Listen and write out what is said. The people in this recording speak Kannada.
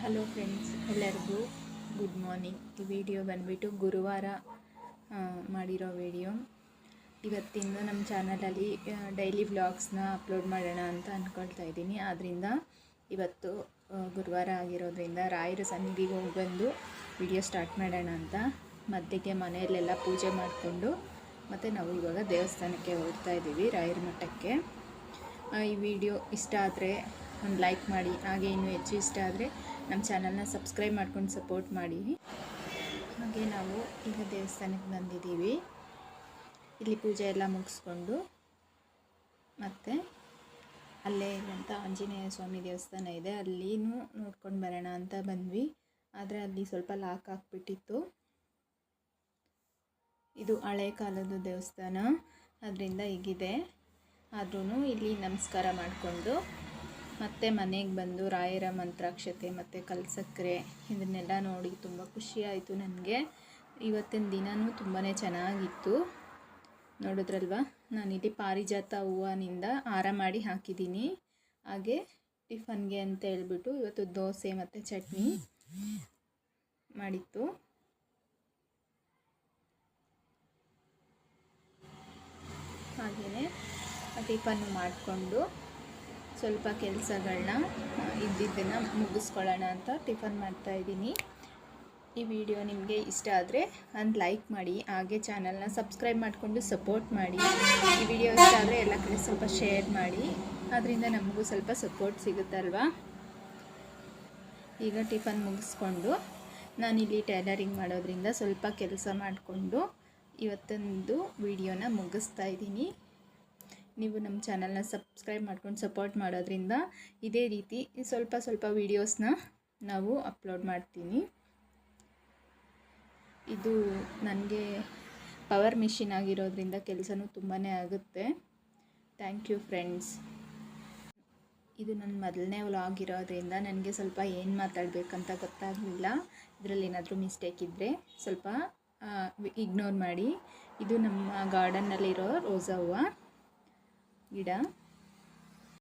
ಹಲೋ ಫ್ರೆಂಡ್ಸ್, ಎಲ್ಲರಿಗೂ ಗುಡ್ ಮಾರ್ನಿಂಗ್. ಈ ವಿಡಿಯೋ ಬಂದುಬಿಟ್ಟು ಗುರುವಾರ ಮಾಡಿರೋ ವಿಡಿಯೋ. ಇವತ್ತಿಂದ ನಮ್ಮ ಚಾನಲಲ್ಲಿ ಡೈಲಿ ವ್ಲಾಗ್ಸ್ನ ಅಪ್ಲೋಡ್ ಮಾಡೋಣ ಅಂತ ಅಂದ್ಕೊಳ್ತಾ ಇದ್ದೀನಿ. ಆದ್ದರಿಂದ ಇವತ್ತು ಗುರುವಾರ ಆಗಿರೋದ್ರಿಂದ ರಾಯರ ಸನ್ನಿಧಿಗೆ ಹೋಗಿ ಬಂದು ವಿಡಿಯೋ ಸ್ಟಾರ್ಟ್ ಮಾಡೋಣ ಅಂತ. ಮಧ್ಯಕ್ಕೆ ಮನೆಯಲ್ಲೆಲ್ಲ ಪೂಜೆ ಮಾಡಿಕೊಂಡು ಮತ್ತು ನಾವು ಇವಾಗ ದೇವಸ್ಥಾನಕ್ಕೆ ಹೋಗ್ತಾ ಇದ್ದೀವಿ, ರಾಯರ ಮಠಕ್ಕೆ. ಈ ವಿಡಿಯೋ ಇಷ್ಟ ಆದರೆ ಒಂದು ಲೈಕ್ ಮಾಡಿ, ಹಾಗೆ ಇನ್ನೂ ಹೆಚ್ಚು ಇಷ್ಟ ಆದರೆ ನಮ್ಮ ಚಾನಲ್ನ ಸಬ್ಸ್ಕ್ರೈಬ್ ಮಾಡ್ಕೊಂಡು ಸಪೋರ್ಟ್ ಮಾಡಿ. ಹಾಗೆ ನಾವು ಈಗ ದೇವಸ್ಥಾನಕ್ಕೆ ಬಂದಿದ್ದೀವಿ. ಇಲ್ಲಿ ಪೂಜೆ ಎಲ್ಲ ಮುಗಿಸ್ಕೊಂಡು ಮತ್ತು ಅಲ್ಲೇ ಇರುವಂಥ ಆಂಜನೇಯ ಸ್ವಾಮಿ ದೇವಸ್ಥಾನ ಇದೆ, ಅಲ್ಲಿನೂ ನೋಡ್ಕೊಂಡು ಬರೋಣ ಅಂತ ಬಂದ್ವಿ. ಆದರೆ ಅಲ್ಲಿ ಸ್ವಲ್ಪ ಲಾಕ್ ಆಗಿಬಿಟ್ಟಿತ್ತು. ಇದು ಹಳೆ ಕಾಲದ ದೇವಸ್ಥಾನ, ಅದರಿಂದ ಹೀಗಿದೆ. ಆದ್ರೂ ಇಲ್ಲಿ ನಮಸ್ಕಾರ ಮಾಡಿಕೊಂಡು ಮತ್ತು ಮನೆಗೆ ಬಂದು ರಾಯರ ಮಂತ್ರಾಕ್ಷತೆ ಮತ್ತು ಕಲ್ಸಕ್ಕರೆ ಇದನ್ನೆಲ್ಲ ನೋಡಿ ತುಂಬ ಖುಷಿಯಾಯಿತು ನನಗೆ. ಇವತ್ತಿನ ದಿನವೂ ತುಂಬಾ ಚೆನ್ನಾಗಿತ್ತು. ನೋಡಿದ್ರಲ್ವ, ನಾನಿಲ್ಲಿ ಪಾರಿಜಾತ ಹೂವಿನಿಂದ ಹಾರ ಮಾಡಿ ಹಾಕಿದ್ದೀನಿ. ಹಾಗೆ ಟಿಫನ್ಗೆ ಅಂತ ಹೇಳ್ಬಿಟ್ಟು ಇವತ್ತು ದೋಸೆ ಮತ್ತು ಚಟ್ನಿ ಮಾಡಿತ್ತು. ಹಾಗೆಯೇ ಟಿಫನ್ನು ಮಾಡಿಕೊಂಡು ಸ್ವಲ್ಪ ಕೆಲಸಗಳನ್ನ ಇದ್ದಿದ್ದನ್ನು ಮುಗಿಸ್ಕೊಳ್ಳೋಣ ಅಂತ ಟಿಫನ್ ಮಾಡ್ತಾಯಿದ್ದೀನಿ. ಈ ವಿಡಿಯೋ ನಿಮಗೆ ಇಷ್ಟ ಆದರೆ ಒಂದು ಲೈಕ್ ಮಾಡಿ, ಹಾಗೆ ಚಾನಲ್ನ ಸಬ್ಸ್ಕ್ರೈಬ್ ಮಾಡಿಕೊಂಡು ಸಪೋರ್ಟ್ ಮಾಡಿ. ಈ ವಿಡಿಯೋ ಇಷ್ಟ ಆದರೆ ಎಲ್ಲ ಕಡೆ ಸ್ವಲ್ಪ ಶೇರ್ ಮಾಡಿ, ಅದರಿಂದ ನಮಗೂ ಸ್ವಲ್ಪ ಸಪೋರ್ಟ್ ಸಿಗುತ್ತಲ್ವಾ. ಈಗ ಟಿಫನ್ ಮುಗಿಸ್ಕೊಂಡು ನಾನಿಲ್ಲಿ ಟೈಲರಿಂಗ್ ಮಾಡೋದ್ರಿಂದ ಸ್ವಲ್ಪ ಕೆಲಸ ಮಾಡಿಕೊಂಡು ಇವತ್ತೊಂದು ವಿಡಿಯೋನ ಮುಗಿಸ್ತಾ ಇದ್ದೀನಿ. ನೀವು ನಮ್ಮ ಚಾನಲ್ನ ಸಬ್ಸ್ಕ್ರೈಬ್ ಮಾಡ್ಕೊಂಡು ಸಪೋರ್ಟ್ ಮಾಡೋದ್ರಿಂದ ಇದೇ ರೀತಿ ಸ್ವಲ್ಪ ವೀಡಿಯೋಸ್ನ ನಾವು ಅಪ್ಲೋಡ್ ಮಾಡ್ತೀನಿ. ಇದು ನನಗೆ ಪವರ್ ಮಿಷಿನ್ ಆಗಿರೋದ್ರಿಂದ ಕೆಲಸನೂ ತುಂಬಾ ಆಗುತ್ತೆ. Thank you friends. ಇದು ನನ್ನ ಮೊದಲನೇ ವ್ಲಾಗ್ ಇರೋದ್ರಿಂದ ನನಗೆ ಸ್ವಲ್ಪ ಏನು ಮಾತಾಡಬೇಕಂತ ಗೊತ್ತಾಗಲಿಲ್ಲ. ಇದರಲ್ಲಿ ಏನಾದರೂ ಮಿಸ್ಟೇಕ್ ಇದ್ದರೆ ಸ್ವಲ್ಪ ಇಗ್ನೋರ್ ಮಾಡಿ. ಇದು ನಮ್ಮ ಗಾರ್ಡನ್ನಲ್ಲಿರೋ ರೋಸಾ ಹೂವು ಗಿಡ.